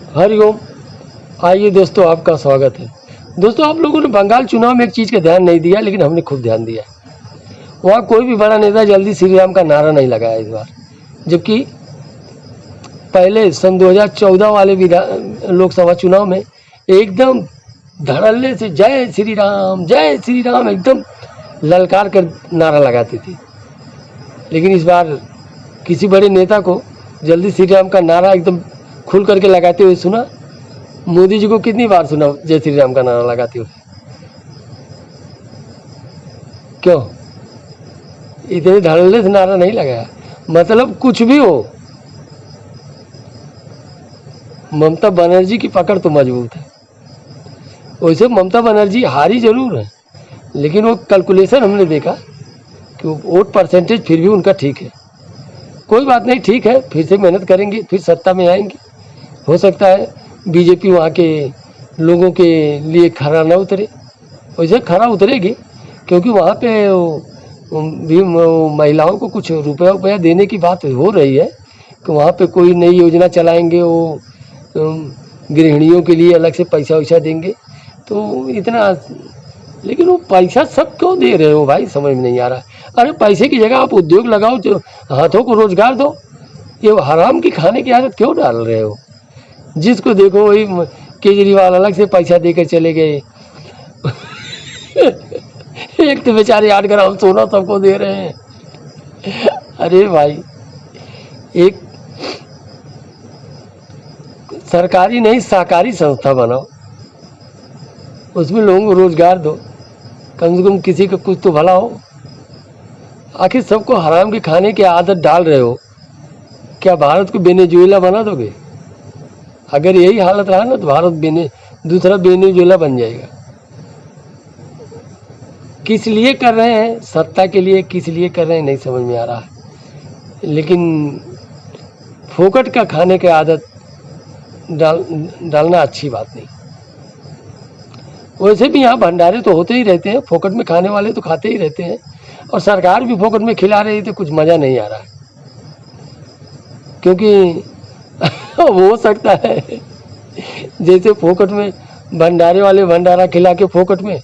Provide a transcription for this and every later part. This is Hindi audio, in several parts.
हरिओम। आइए दोस्तों, आपका स्वागत है। दोस्तों, आप लोगों ने बंगाल चुनाव में एक चीज़ का ध्यान नहीं दिया, लेकिन हमने खूब ध्यान दिया। वहाँ कोई भी बड़ा नेता जल्दी श्री राम का नारा नहीं लगाया इस बार, जबकि पहले सन 2014 वाले लोकसभा चुनाव में एकदम धड़ल्ले से जय श्री राम एकदम ललकार कर नारा लगाती थी। लेकिन इस बार किसी बड़े नेता को जल्दी श्री राम का नारा एकदम खुल करके लगाते हुए सुना? मोदी जी को कितनी बार सुना जय श्री राम का नारा लगाते हुए? क्यों इतने धड़ल्ले से नारा नहीं लगाया? मतलब कुछ भी हो, ममता बनर्जी की पकड़ तो मजबूत है। वैसे ममता बनर्जी हारी जरूर है, लेकिन वो कैलकुलेशन हमने देखा कि वोट परसेंटेज फिर भी उनका ठीक है। कोई बात नहीं, ठीक है, फिर से मेहनत करेंगे, फिर सत्ता में आएंगे। हो सकता है बीजेपी वहाँ के लोगों के लिए खरा ना उतरे, वैसे खरा उतरेगी, क्योंकि वहाँ पे भी महिलाओं को कुछ रुपया देने की बात हो रही है कि वहाँ पे कोई नई योजना चलाएंगे, वो गृहिणियों के लिए अलग से पैसा वैसा देंगे। तो इतना, लेकिन वो पैसा सब क्यों दे रहे हो भाई, समझ में नहीं आ रहा। अरे पैसे की जगह आप उद्योग लगाओ, जो हाथों को रोजगार दो। ये हराम की खाने की आदत क्यों डाल रहे हो? जिसको देखो वही केजरीवाल अलग से पैसा देकर चले गए। एक तो बेचारे 8 ग्राम सोना सबको दे रहे हैं। अरे भाई, एक सरकारी नहीं सहकारी संस्था बनाओ, उसमें लोगों को रोजगार दो, कम से कम किसी का कुछ तो भला हो। आखिर सबको हराम की खाने की आदत डाल रहे हो। क्या भारत को वेनेजुएला बना दोगे? अगर यही हालत रहा ना तो भारत दूसरा वेनेजुएला बन जाएगा। किस लिए कर रहे हैं? सत्ता के लिए। किस लिए कर रहे हैं नहीं समझ में आ रहा है। लेकिन फोकट का खाने की आदत डालना अच्छी बात नहीं। वैसे भी यहाँ भंडारे तो होते ही रहते हैं, फोकट में खाने वाले तो खाते ही रहते हैं, और सरकार भी फोकट में खिला रही तो कुछ मज़ा नहीं आ रहा है। क्योंकि हो सकता है जैसे फोकट में भंडारे वाले भंडारा खिला के फोकट में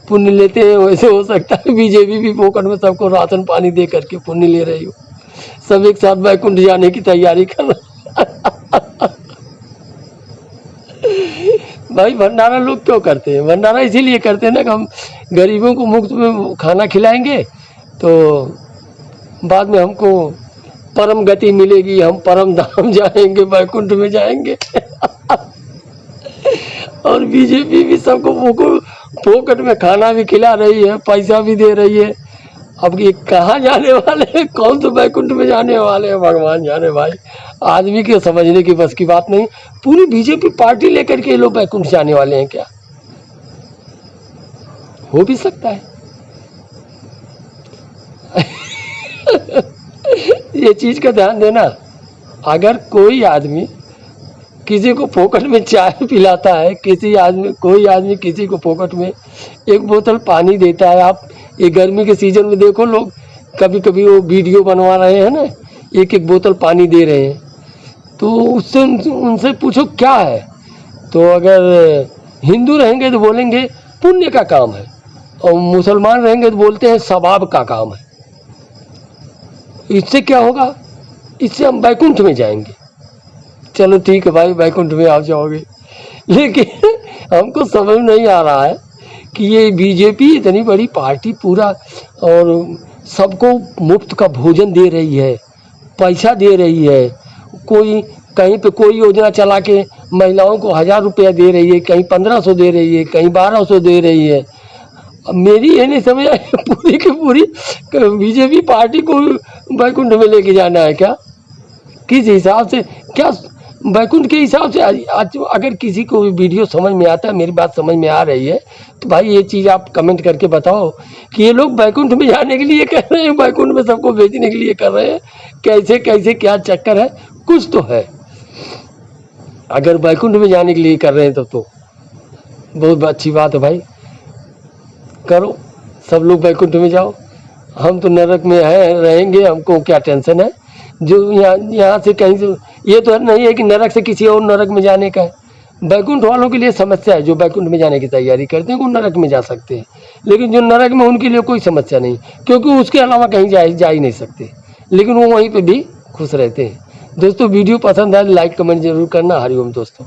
पुण्य लेते हैं, वैसे हो सकता है बीजेपी भी फोकट में सबको राशन पानी दे करके पुण्य ले रही हो। सब एक साथ बैकुंठ जाने की तैयारी कर रहे। भाई भंडारा लोग क्यों करते हैं? भंडारा इसीलिए करते हैं ना कि हम गरीबों को मुफ्त में खाना खिलाएंगे तो बाद में हमको परम गति मिलेगी, हम परम धाम जाएंगे, बैकुंठ में जाएंगे। और बीजेपी भी सबको फोकट में खाना भी खिला रही है, पैसा भी दे रही है। अब ये कहाँ जाने वाले हैं, कौन से बैकुंठ में जाने वाले हैं, भगवान जाने। भाई आदमी के समझने की बस की बात नहीं। पूरी बीजेपी पार्टी लेकर के लोग बैकुंठ जाने वाले हैं क्या? हो भी सकता है। ये चीज का ध्यान देना। अगर कोई आदमी किसी को फोकट में चाय पिलाता है, कोई आदमी किसी को फोकट में एक बोतल पानी देता है, आप ये गर्मी के सीजन में देखो, लोग कभी कभी वो वीडियो बनवा रहे हैं ना, एक एक बोतल पानी दे रहे हैं, तो उससे उनसे पूछो क्या है, तो अगर हिंदू रहेंगे तो बोलेंगे पुण्य का काम है, और मुसलमान रहेंगे तो बोलते हैं सवाब का काम है। इससे क्या होगा? इससे हम बैकुंठ में जाएंगे। चलो ठीक है भाई, बैकुंठ में आ जाओगे, लेकिन हमको समझ नहीं आ रहा है कि ये बीजेपी इतनी बड़ी पार्टी पूरा, और सबको मुफ्त का भोजन दे रही है, पैसा दे रही है, कोई कहीं पे कोई योजना चला के महिलाओं को 1000 रुपया दे रही है, कहीं 1500 दे रही है, कहीं 1200 दे रही है। अब मेरी ये नहीं समझ आई, पूरी की पूरी बीजेपी पार्टी को बैकुंठ में लेके जाना है क्या? किस हिसाब से? क्या बैकुंठ के हिसाब से? आज अगर किसी को वीडियो समझ में आता है, मेरी बात समझ में आ रही है, तो भाई ये चीज़ आप कमेंट करके बताओ कि ये लोग बैकुंठ में जाने के लिए कर रहे हैं, बैकुंठ में सबको भेजने के लिए कर रहे हैं, कैसे कैसे क्या चक्कर है? कुछ तो है। अगर बैकुंठ में जाने के लिए कर रहे हैं तो बहुत अच्छी बात है भाई, करो, सब लोग बैकुंठ में जाओ। हम तो नरक में रहेंगे, हमको क्या टेंशन है? जो यहाँ से कहीं से, ये तो नहीं है कि नरक से किसी और नरक में जाने का है। बैकुंठ वालों के लिए समस्या है, जो बैकुंठ में जाने की तैयारी करते हैं वो नरक में जा सकते हैं, लेकिन जो नरक में उनके लिए कोई समस्या नहीं, क्योंकि उसके अलावा कहीं जा ही नहीं सकते, लेकिन वो वहीं पे भी खुश रहते हैं। दोस्तों वीडियो पसंद आए तो लाइक कमेंट जरूर करना। हरिओम दोस्तों।